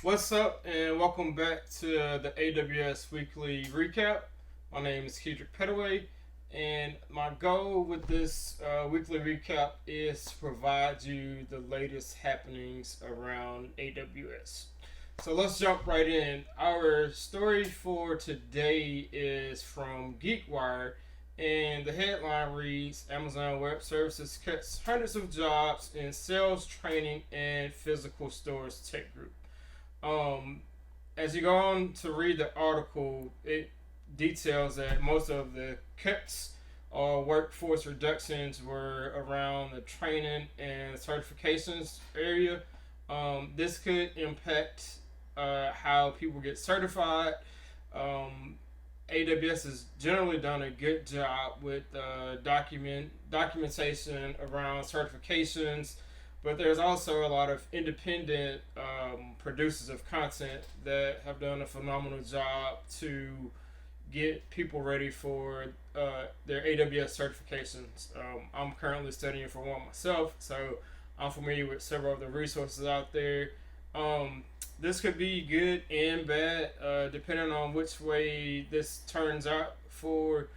What's up, and welcome back to the AWS Weekly Recap. My name is Keidrick Pettaway, and my goal with this weekly recap is to provide you the latest happenings around AWS. So let's jump right in. Our story for today is from GeekWire, and the headline reads Amazon Web Services cuts hundreds of jobs in sales, training, and physical stores tech group. Um, as you go on to read the article, it details that most of the cuts or workforce reductions were around the training and certifications area. This could impact how people get certified. AWS has generally done a good job with documentation around certifications, but there's also a lot of independent producers of content that have done a phenomenal job to get people ready for their AWS certifications. I'm currently studying for one myself, so I'm familiar with several of the resources out there. This could be good and bad, depending on which way this turns out for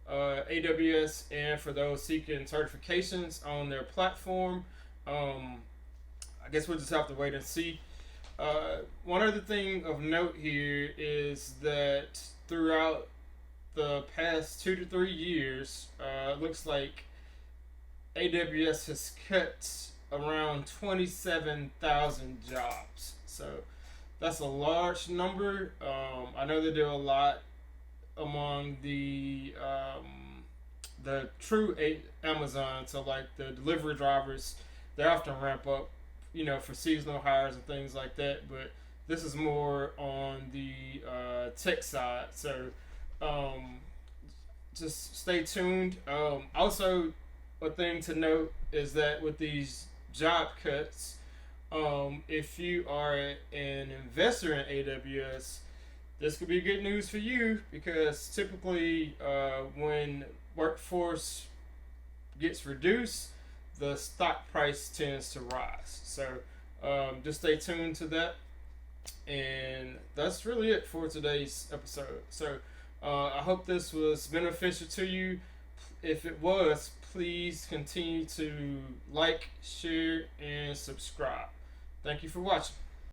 AWS and for those seeking certifications on their platform. I guess we'll just have to wait and see. One other thing of note here is that throughout the past 2 to 3 years, it looks like AWS has cut around 27,000 jobs. So that's a large number. I know they do a lot among the true Amazon, so like the delivery drivers, they often ramp up, for seasonal hires and things like that. But this is more on the tech side, so um, just stay tuned. Also, a thing to note is that with these job cuts, if you are an investor in AWS, this could be good news for you because typically when workforce gets reduced, the stock price tends to rise. So just stay tuned to that. And that's really it for today's episode. So I hope this was beneficial to you. If it was, please continue to like, share, and subscribe. Thank you for watching.